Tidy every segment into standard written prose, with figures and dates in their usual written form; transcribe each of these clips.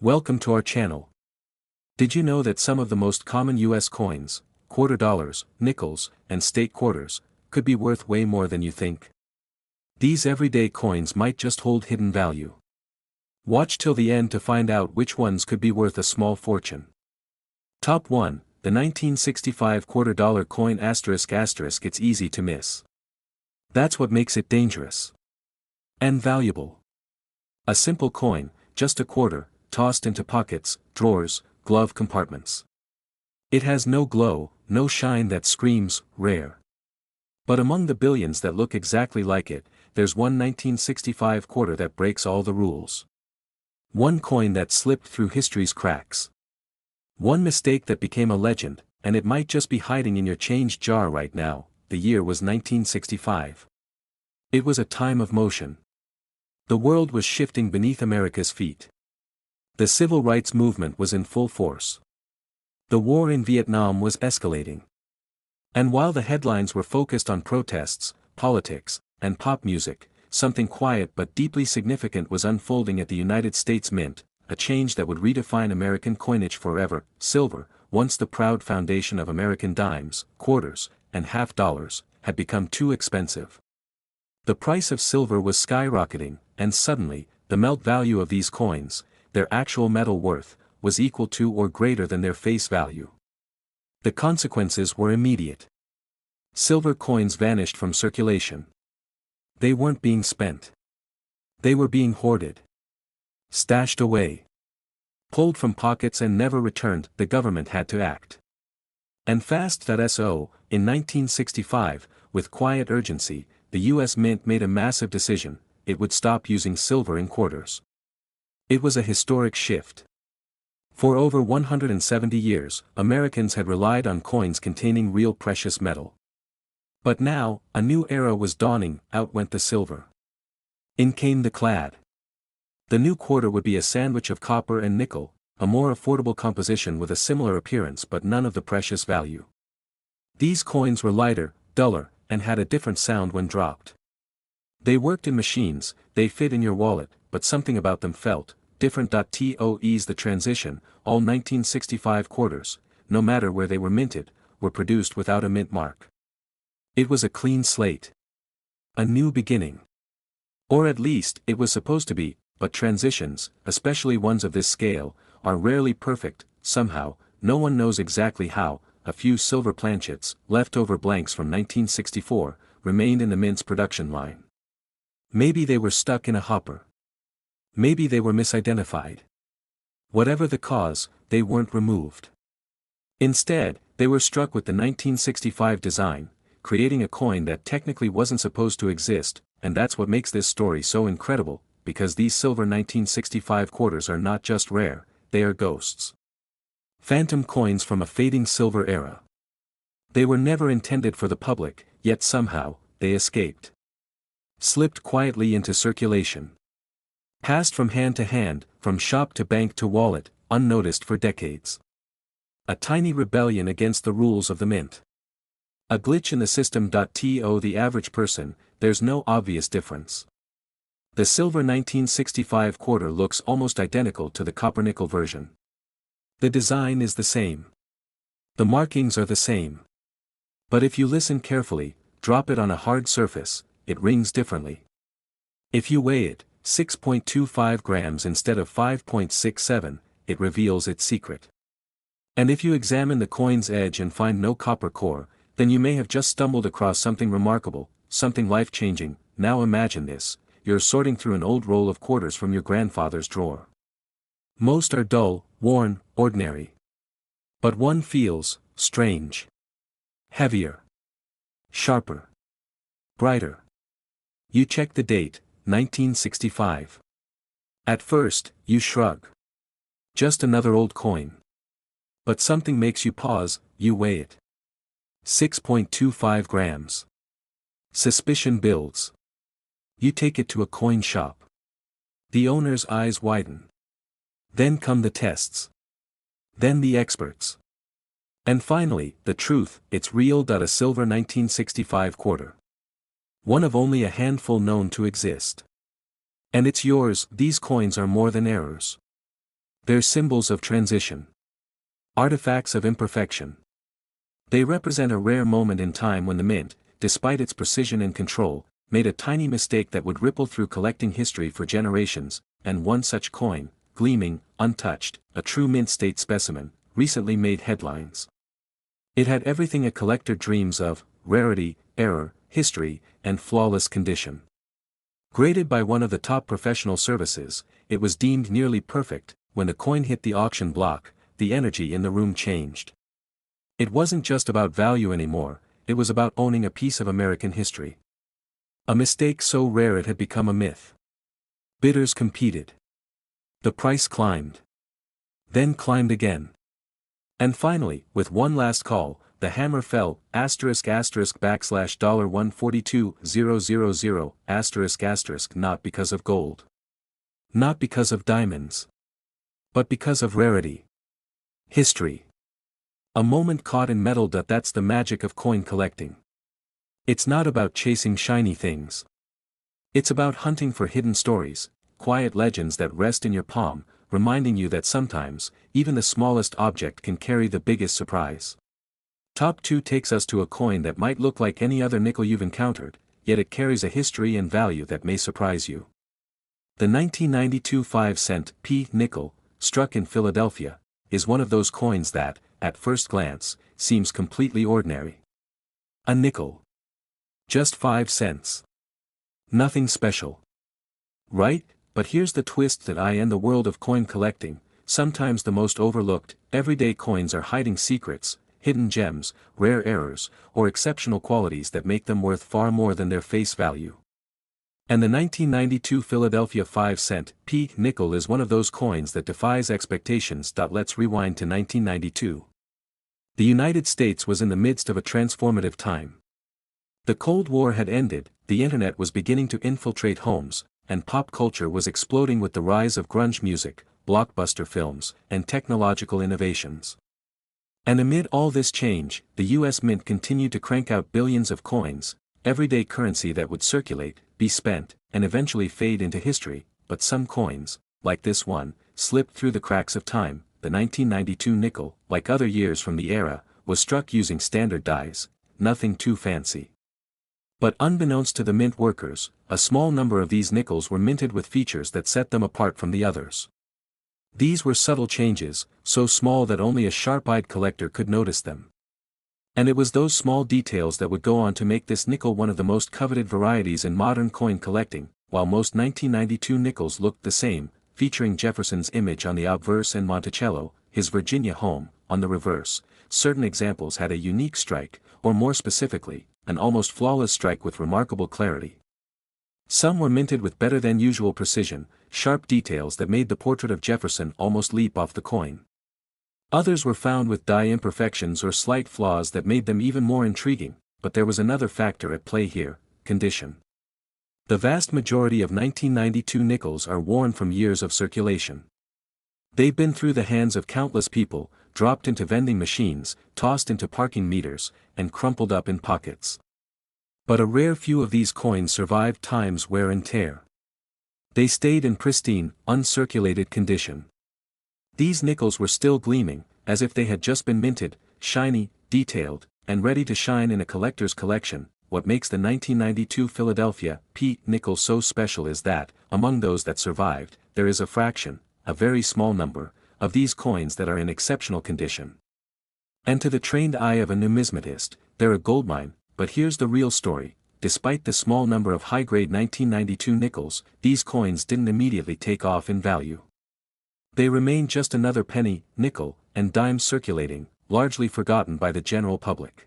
Welcome to our channel. Did you know that some of the most common US coins, quarter dollars, nickels, and state quarters, could be worth way more than you think? These everyday coins might just hold hidden value. Watch till the end to find out which ones could be worth a small fortune. Top 1, the 1965 quarter dollar coin ***. It's easy to miss. That's what makes it dangerous. And valuable. A simple coin, just a quarter, tossed into pockets, drawers, glove compartments. It has no glow, no shine that screams, rare. But among the billions that look exactly like it, there's one 1965 quarter that breaks all the rules. One coin that slipped through history's cracks. One mistake that became a legend, and it might just be hiding in your change jar right now. The year was 1965. It was a time of motion. The world was shifting beneath America's feet. The civil rights movement was in full force. The war in Vietnam was escalating. And while the headlines were focused on protests, politics, and pop music, something quiet but deeply significant was unfolding at the United States Mint, a change that would redefine American coinage forever. Silver, once the proud foundation of American dimes, quarters, and half dollars, had become too expensive. The price of silver was skyrocketing, and suddenly, the melt value of these coins, their actual metal worth, was equal to or greater than their face value. The consequences were immediate. Silver coins vanished from circulation. They weren't being spent. They were being hoarded. Stashed away. Pulled from pockets and never returned. The government had to act. And fast. So, in 1965, with quiet urgency, the U.S. Mint made a massive decision: it would stop using silver in quarters. It was a historic shift. For over 170 years, Americans had relied on coins containing real precious metal. But now, a new era was dawning. Out went the silver. In came the clad. The new quarter would be a sandwich of copper and nickel, a more affordable composition with a similar appearance but none of the precious value. These coins were lighter, duller, and had a different sound when dropped. They worked in machines, they fit in your wallet, but something about them felt different. To ease the transition, all 1965 quarters, no matter where they were minted, were produced without a mint mark. It was a clean slate. A new beginning. Or at least, it was supposed to be, but transitions, especially ones of this scale, are rarely perfect. Somehow, no one knows exactly how, a few silver planchets, leftover blanks from 1964, remained in the mint's production line. Maybe they were stuck in a hopper. Maybe they were misidentified. Whatever the cause, they weren't removed. Instead, they were struck with the 1965 design, creating a coin that technically wasn't supposed to exist, and that's what makes this story so incredible, because these silver 1965 quarters are not just rare, they are ghosts. Phantom coins from a fading silver era. They were never intended for the public, yet somehow, they escaped. Slipped quietly into circulation. Passed from hand to hand, from shop to bank to wallet, unnoticed for decades. A tiny rebellion against the rules of the mint. A glitch in the system. To the average person, there's no obvious difference. The silver 1965 quarter looks almost identical to the copper-nickel version. The design is the same. The markings are the same. But if you listen carefully, drop it on a hard surface, it rings differently. If you weigh it, 6.25 grams instead of 5.67, it reveals its secret. And if you examine the coin's edge and find no copper core, then you may have just stumbled across something remarkable, something life-changing. Now imagine this: you're sorting through an old roll of quarters from your grandfather's drawer. Most are dull, worn, ordinary. But one feels strange. Heavier. Sharper. Brighter. You check the date, 1965. At first, you shrug. Just another old coin. But something makes you pause. You weigh it. 6.25 grams. Suspicion builds. You take it to a coin shop. The owner's eyes widen. Then come the tests. Then the experts. And finally, the truth: it's real. A silver 1965 quarter. One of only a handful known to exist. And it's yours. These coins are more than errors. They're symbols of transition. Artifacts of imperfection. They represent a rare moment in time when the mint, despite its precision and control, made a tiny mistake that would ripple through collecting history for generations, and one such coin, gleaming, untouched, a true mint state specimen, recently made headlines. It had everything a collector dreams of: rarity, error, history, and flawless condition. Graded by one of the top professional services, it was deemed nearly perfect. When the coin hit the auction block, the energy in the room changed. It wasn't just about value anymore, it was about owning a piece of American history. A mistake so rare it had become a myth. Bidders competed. The price climbed. Then climbed again. And finally, with one last call, the hammer fell, $$142,000, not because of gold. Not because of diamonds. But because of rarity. History. A moment caught in metal. That's the magic of coin collecting. It's not about chasing shiny things. It's about hunting for hidden stories, quiet legends that rest in your palm, reminding you that sometimes, even the smallest object can carry the biggest surprise. Top 2 takes us to a coin that might look like any other nickel you've encountered, yet it carries a history and value that may surprise you. The 1992 5-cent P nickel, struck in Philadelphia, is one of those coins that, at first glance, seems completely ordinary. A nickel. Just 5 cents. Nothing special. Right? But here's the twist that in the world of coin collecting, sometimes the most overlooked, everyday coins are hiding secrets, hidden gems, rare errors, or exceptional qualities that make them worth far more than their face value. And the 1992 Philadelphia 5-cent P nickel is one of those coins that defies expectations. Let's rewind to 1992. The United States was in the midst of a transformative time. The Cold War had ended, the internet was beginning to infiltrate homes, and pop culture was exploding with the rise of grunge music, blockbuster films, and technological innovations. And amid all this change, the US Mint continued to crank out billions of coins, everyday currency that would circulate, be spent, and eventually fade into history. But some coins, like this one, slipped through the cracks of time. The 1992 nickel, like other years from the era, was struck using standard dies, nothing too fancy. But unbeknownst to the mint workers, a small number of these nickels were minted with features that set them apart from the others. These were subtle changes, so small that only a sharp-eyed collector could notice them. And it was those small details that would go on to make this nickel one of the most coveted varieties in modern coin collecting. While most 1992 nickels looked the same, featuring Jefferson's image on the obverse and Monticello, his Virginia home, on the reverse, certain examples had a unique strike, or more specifically, an almost flawless strike with remarkable clarity. Some were minted with better than usual precision, sharp details that made the portrait of Jefferson almost leap off the coin. Others were found with die imperfections or slight flaws that made them even more intriguing, but there was another factor at play here: condition. The vast majority of 1992 nickels are worn from years of circulation. They've been through the hands of countless people, dropped into vending machines, tossed into parking meters, and crumpled up in pockets. But a rare few of these coins survived time's wear and tear. They stayed in pristine, uncirculated condition. These nickels were still gleaming, as if they had just been minted, shiny, detailed, and ready to shine in a collector's collection. What makes the 1992 Philadelphia P nickel so special is that, among those that survived, there is a fraction, a very small number, of these coins that are in exceptional condition. And to the trained eye of a numismatist, they're a goldmine. But here's the real story: despite the small number of high-grade 1992 nickels, these coins didn't immediately take off in value. They remained just another penny, nickel, and dime circulating, largely forgotten by the general public.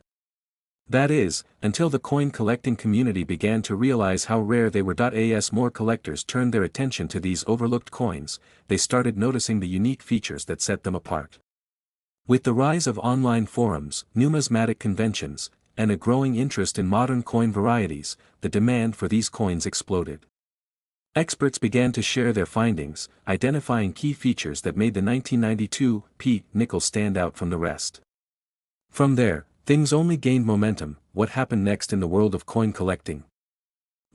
That is, until the coin collecting community began to realize how rare they were. As more collectors turned their attention to these overlooked coins, they started noticing the unique features that set them apart. With the rise of online forums, numismatic conventions, and a growing interest in modern coin varieties, the demand for these coins exploded. Experts began to share their findings, identifying key features that made the 1992 P nickel stand out from the rest. From there, things only gained momentum. What happened next in the world of coin collecting?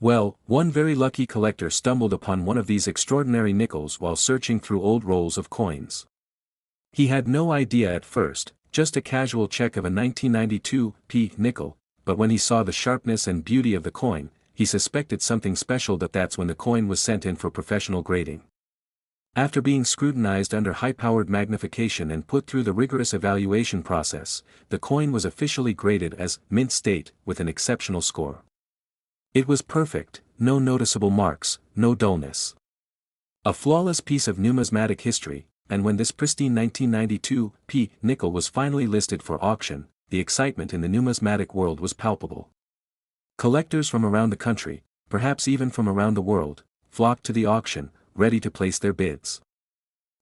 Well, one very lucky collector stumbled upon one of these extraordinary nickels while searching through old rolls of coins. He had no idea at first, just a casual check of a 1992 nickel, but when he saw the sharpness and beauty of the coin, he suspected something special. That's when the coin was sent in for professional grading. After being scrutinized under high-powered magnification and put through the rigorous evaluation process, the coin was officially graded as mint state with an exceptional score. It was perfect, no noticeable marks, no dullness. A flawless piece of numismatic history, and when this pristine 1992 nickel was finally listed for auction, the excitement in the numismatic world was palpable. Collectors from around the country, perhaps even from around the world, flocked to the auction, ready to place their bids.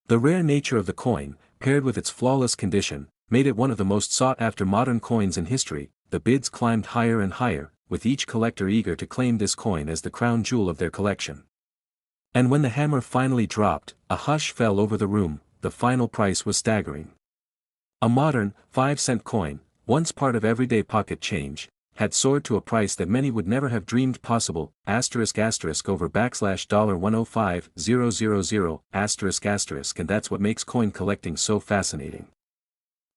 The rare nature of the coin, paired with its flawless condition, made it one of the most sought-after modern coins in history. The bids climbed higher and higher, with each collector eager to claim this coin as the crown jewel of their collection. And when the hammer finally dropped, a hush fell over the room. The final price was staggering. A modern, 5-cent coin, once part of everyday pocket change, had soared to a price that many would never have dreamed possible, **over $105,000, and that's what makes coin collecting so fascinating.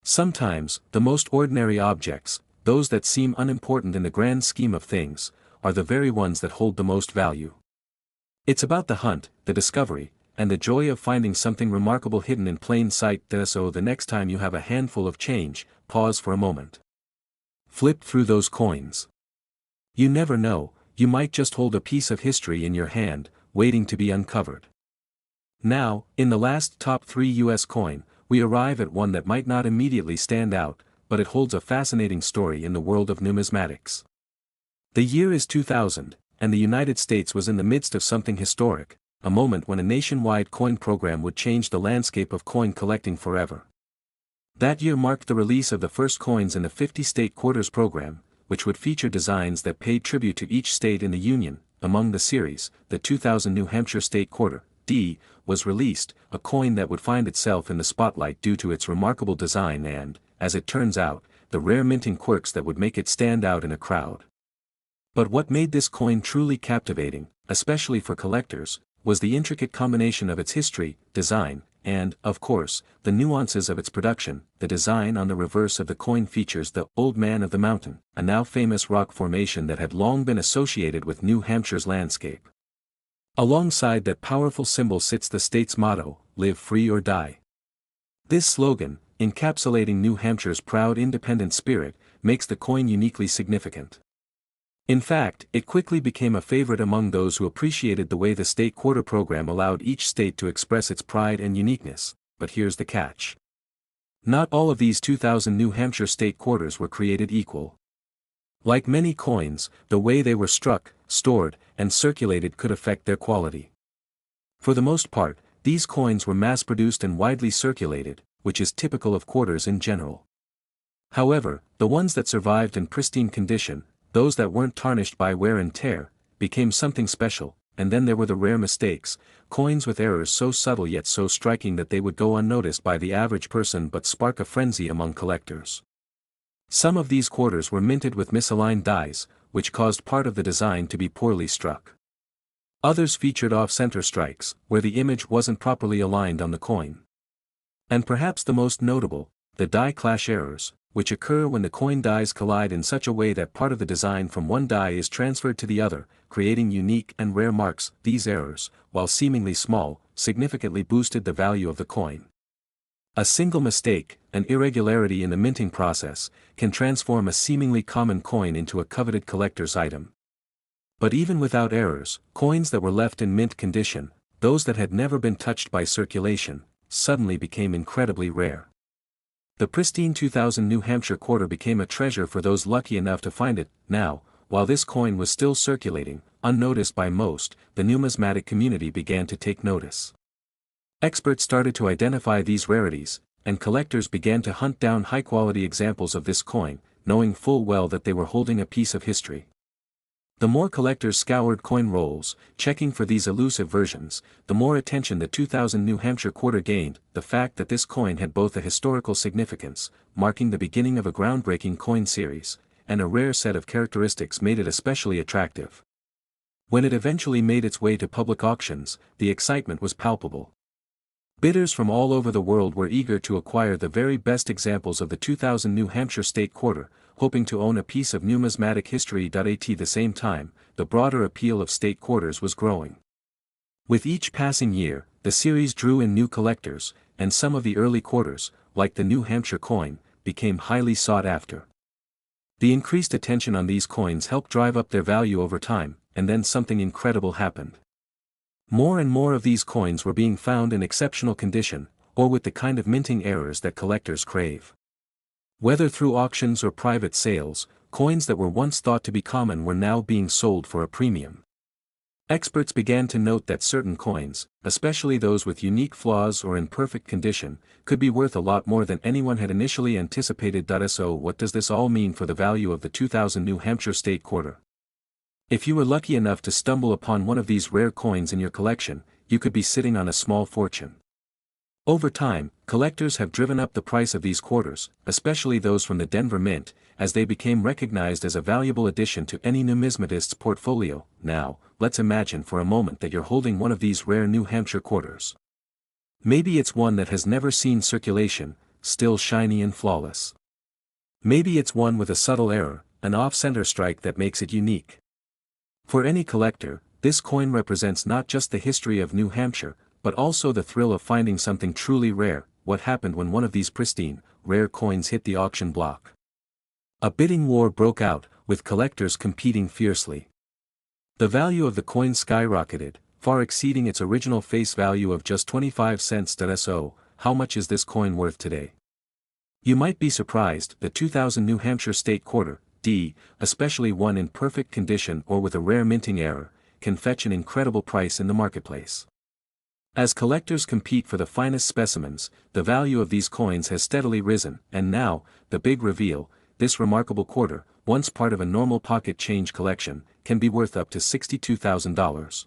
Sometimes, the most ordinary objects, those that seem unimportant in the grand scheme of things, are the very ones that hold the most value. It's about the hunt, the discovery, and the joy of finding something remarkable hidden in plain sight. So the next time you have a handful of change, pause for a moment. Flip through those coins. You never know, you might just hold a piece of history in your hand, waiting to be uncovered. Now, in the last top 3 US coin, we arrive at one that might not immediately stand out, but it holds a fascinating story in the world of numismatics. The year is 2000, and the United States was in the midst of something historic, a moment when a nationwide coin program would change the landscape of coin collecting forever. That year marked the release of the first coins in the 50-state quarters program, which would feature designs that paid tribute to each state in the Union. Among the series, the 2000 New Hampshire State Quarter, D, was released, a coin that would find itself in the spotlight due to its remarkable design and, as it turns out, the rare minting quirks that would make it stand out in a crowd. But what made this coin truly captivating, especially for collectors, was the intricate combination of its history, design, and, of course, the nuances of its production. The design on the reverse of the coin features the Old Man of the Mountain, a now famous rock formation that had long been associated with New Hampshire's landscape. Alongside that powerful symbol sits the state's motto, "Live free or die." This slogan, encapsulating New Hampshire's proud independent spirit, makes the coin uniquely significant. In fact, it quickly became a favorite among those who appreciated the way the state quarter program allowed each state to express its pride and uniqueness. But here's the catch. Not all of these 2000 New Hampshire state quarters were created equal. Like many coins, the way they were struck, stored, and circulated could affect their quality. For the most part, these coins were mass-produced and widely circulated, which is typical of quarters in general. However, the ones that survived in pristine condition, those that weren't tarnished by wear and tear, became something special. And then there were the rare mistakes, coins with errors so subtle yet so striking that they would go unnoticed by the average person but spark a frenzy among collectors. Some of these quarters were minted with misaligned dies, which caused part of the design to be poorly struck. Others featured off-center strikes, where the image wasn't properly aligned on the coin. And perhaps the most notable, the die clash errors, which occur when the coin dies collide in such a way that part of the design from one die is transferred to the other, creating unique and rare marks. These errors, while seemingly small, significantly boosted the value of the coin. A single mistake, an irregularity in the minting process, can transform a seemingly common coin into a coveted collector's item. But even without errors, coins that were left in mint condition, those that had never been touched by circulation, suddenly became incredibly rare. The pristine 2000 New Hampshire quarter became a treasure for those lucky enough to find it. Now, while this coin was still circulating, unnoticed by most, the numismatic community began to take notice. Experts started to identify these rarities, and collectors began to hunt down high-quality examples of this coin, knowing full well that they were holding a piece of history. The more collectors scoured coin rolls, checking for these elusive versions, the more attention the 2000 New Hampshire quarter gained. The fact that this coin had both a historical significance, marking the beginning of a groundbreaking coin series, and a rare set of characteristics made it especially attractive. When it eventually made its way to public auctions, the excitement was palpable. Bidders from all over the world were eager to acquire the very best examples of the 2000 New Hampshire State Quarter, hoping to own a piece of numismatic history. At the same time, the broader appeal of state quarters was growing. With each passing year, the series drew in new collectors, and some of the early quarters, like the New Hampshire coin, became highly sought after. The increased attention on these coins helped drive up their value over time, and then something incredible happened. More and more of these coins were being found in exceptional condition, or with the kind of minting errors that collectors crave. Whether through auctions or private sales, coins that were once thought to be common were now being sold for a premium. Experts began to note that certain coins, especially those with unique flaws or in perfect condition, could be worth a lot more than anyone had initially anticipated. So what does this all mean for the value of the 2000 New Hampshire State Quarter? If you were lucky enough to stumble upon one of these rare coins in your collection, you could be sitting on a small fortune. Over time, collectors have driven up the price of these quarters, especially those from the Denver Mint, as they became recognized as a valuable addition to any numismatist's portfolio. Now, let's imagine for a moment that you're holding one of these rare New Hampshire quarters. Maybe it's one that has never seen circulation, still shiny and flawless. Maybe it's one with a subtle error, an off-center strike that makes it unique. For any collector, this coin represents not just the history of New Hampshire, but also the thrill of finding something truly rare. What happened when one of these pristine, rare coins hit the auction block? A bidding war broke out, with collectors competing fiercely. The value of the coin skyrocketed, far exceeding its original face value of just 25 cents. So, how much is this coin worth today? You might be surprised. The 2000 New Hampshire State Quarter, especially one in perfect condition or with a rare minting error, can fetch an incredible price in the marketplace. As collectors compete for the finest specimens, the value of these coins has steadily risen, and now, the big reveal, this remarkable quarter, once part of a normal pocket change collection, can be worth up to $62,000.